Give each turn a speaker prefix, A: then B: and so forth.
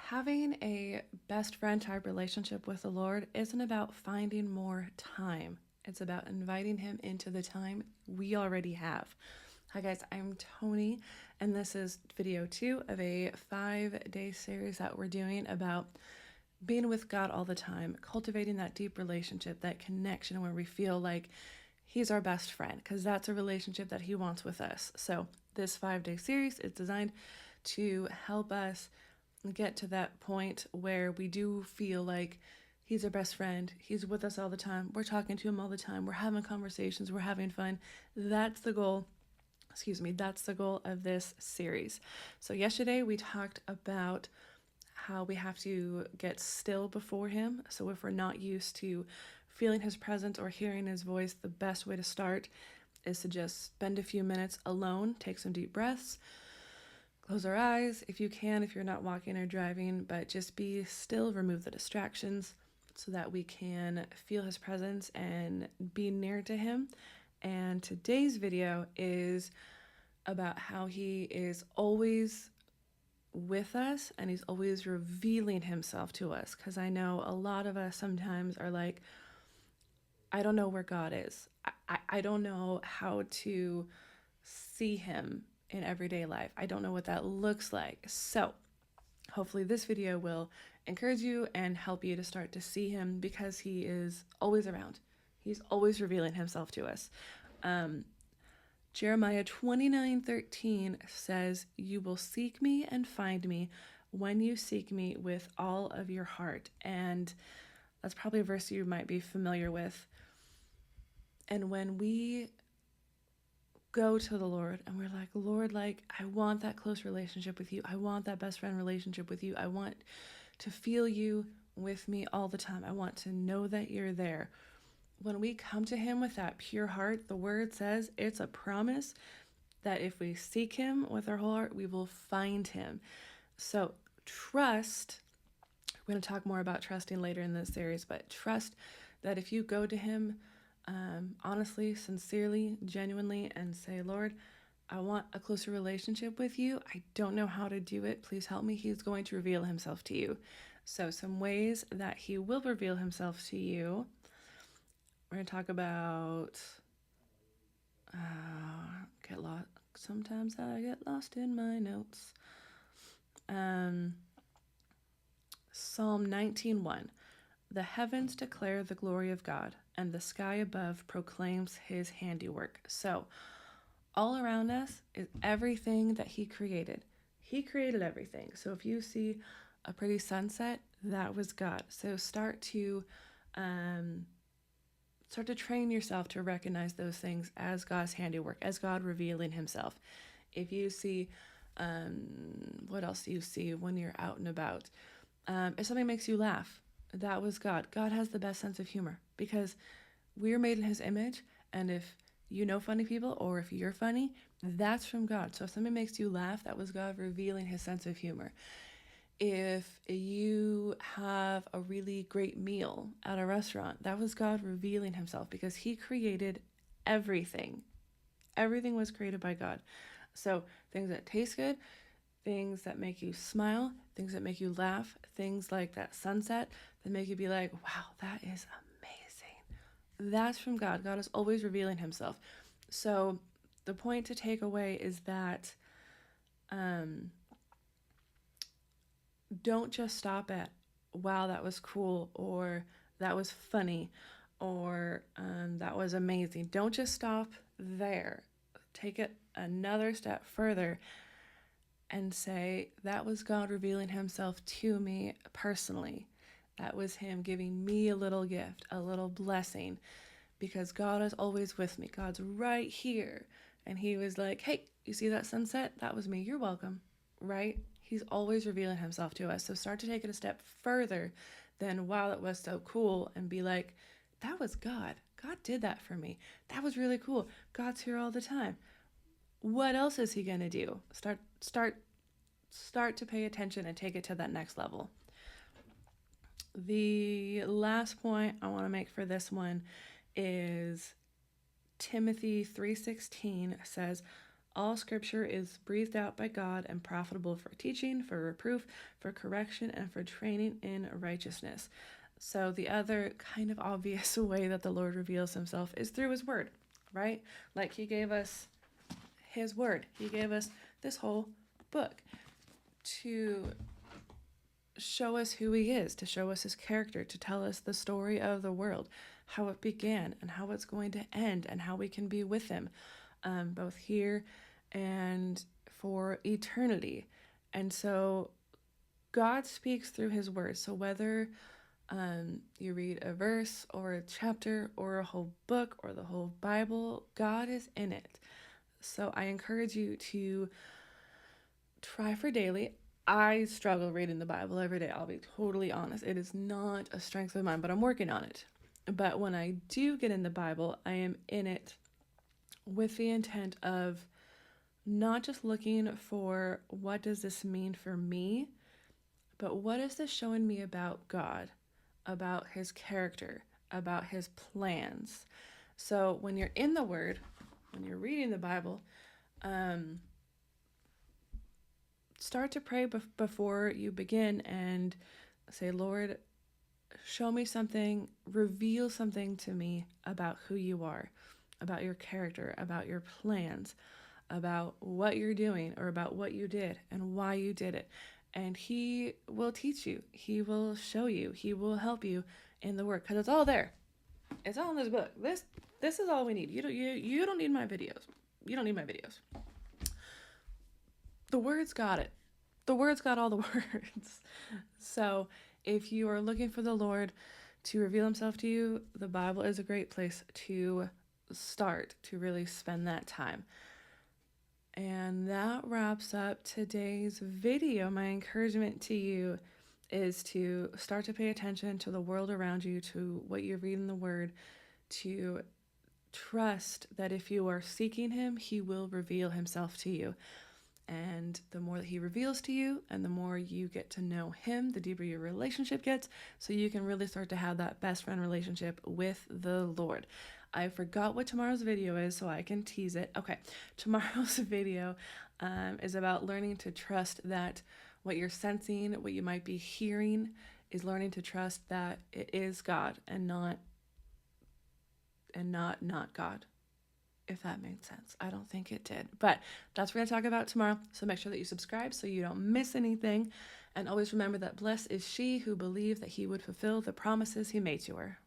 A: Having a best friend type relationship with the Lord isn't about finding more time. It's about inviting Him into the time we already have. Hi guys, I'm Tony, and this is video 2 of a 5-day series that we're doing about being with God all the time, cultivating that deep relationship, that connection where we feel like He's our best friend, because that's a relationship that He wants with us. So this 5-day series is designed to help us get to that point where we do feel like He's our best friend. He's with us all the time. We're talking to Him all the time. We're having conversations. We're having fun. That's the goal. That's the goal of this series. So yesterday we talked about how we have to get still before Him. So if we're not used to feeling His presence or hearing His voice, the best way to start is to just spend a few minutes alone, take some deep breaths, close our eyes if you can, if you're not walking or driving, but just be still, remove the distractions so that we can feel His presence and be near to Him. And today's video is about how He is always with us and He's always revealing Himself to us. Because I know a lot of us sometimes are like, I don't know where God is. I don't know how to see Him in everyday life. I don't know what that looks like. So hopefully this video will encourage you and help you to start to see Him, because He is always around. He's always revealing Himself to us. Jeremiah 29:13 says, "You will seek me and find me when you seek me with all of your heart." And that's probably a verse you might be familiar with. And when we go to the Lord and we're like, Lord, I want that close relationship with you. I want that best friend relationship with you. I want to feel you with me all the time. I want to know that you're there. When we come to Him with that pure heart, the word says it's a promise that if we seek Him with our whole heart, we will find Him. So trust, we're going to talk more about trusting later in this series, but trust that if you go to Him honestly, sincerely, genuinely, and say, Lord, I want a closer relationship with you. I don't know how to do it. Please help me. He's going to reveal Himself to you. So some ways that He will reveal Himself to you. We're going to talk about, get lost. Sometimes I get lost in my notes. Psalm 19:1. The heavens declare the glory of God, and the sky above proclaims His handiwork. So all around us is everything that He created. He created everything. So if you see a pretty sunset, that was God. So start to train yourself to recognize those things as God's handiwork, as God revealing Himself. If you see, what else do you see when you're out and about? If something makes you laugh, that was God. God has the best sense of humor, because we're made in His image, and if you know funny people, or if you're funny, that's from God. So if something makes you laugh, that was God revealing His sense of humor. If you have a really great meal at a restaurant, that was God revealing Himself, because He created everything. Everything was created by God. So things that taste good, things that make you smile, things that make you laugh, things like that sunset that make you be like, wow, that is amazing. That's from God. God is always revealing Himself. So the point to take away is that don't just stop at, wow, that was cool, or that was funny, or that was amazing. Don't just stop there. Take it another step further and say, that was God revealing Himself to me personally. That was Him giving me a little gift, a little blessing, because God is always with me. God's right here. And He was like, hey, you see that sunset? That was me. You're welcome, right? He's always revealing Himself to us. So start to take it a step further than, wow, that was so cool, and be like, that was God. God did that for me. That was really cool. God's here all the time. What else is He going to do? Start to pay attention and take it to that next level. The last point I want to make for this one is Timothy 3:16 says, all scripture is breathed out by God and profitable for teaching, for reproof, for correction, and for training in righteousness. So the other kind of obvious way that the Lord reveals himself is through his word, right? Like he gave us his word. He gave us this whole book to show us who he is, to show us his character, to tell us the story of the world, how it began and how it's going to end, and how we can be with him, both here and for eternity. And so God speaks through his word. So whether you read a verse or a chapter or a whole book or the whole Bible, God is in it. So I encourage you to try for daily. I struggle reading the Bible every day. I'll be totally honest. It is not a strength of mine, but I'm working on it. But when I do get in the Bible, I am in it with the intent of not just looking for what does this mean for me, but what is this showing me about God, about his character, about his plans. So when you're in the Word, when you're reading the Bible, start to pray before you begin and say, Lord, show me something, reveal something to me about who you are, about your character, about your plans, about what you're doing or about what you did and why you did it. And he will teach you. He will show you. He will help you in the Word, because it's all there. It's all in this book. This is all we need. You don't need my videos. You don't need my videos. The Word's got it. The Word's got all the words. So if you are looking for the Lord to reveal himself to you, the Bible is a great place to start, to really spend that time. And that wraps up today's video. My encouragement to you is to start to pay attention to the world around you, to what you read in the Word, to trust that if you are seeking him, he will reveal himself to you. And the more that he reveals to you and the more you get to know him, the deeper your relationship gets, so you can really start to have that best friend relationship with the Lord. I forgot what tomorrow's video is, so I can tease it. Okay, tomorrow's video is about learning to trust that what you're sensing, what you might be hearing, is learning to trust that it is God and not God. If that made sense. I don't think it did. But that's what we're going to talk about tomorrow. So make sure that you subscribe so you don't miss anything. And always remember that blessed is she who believed that he would fulfill the promises he made to her.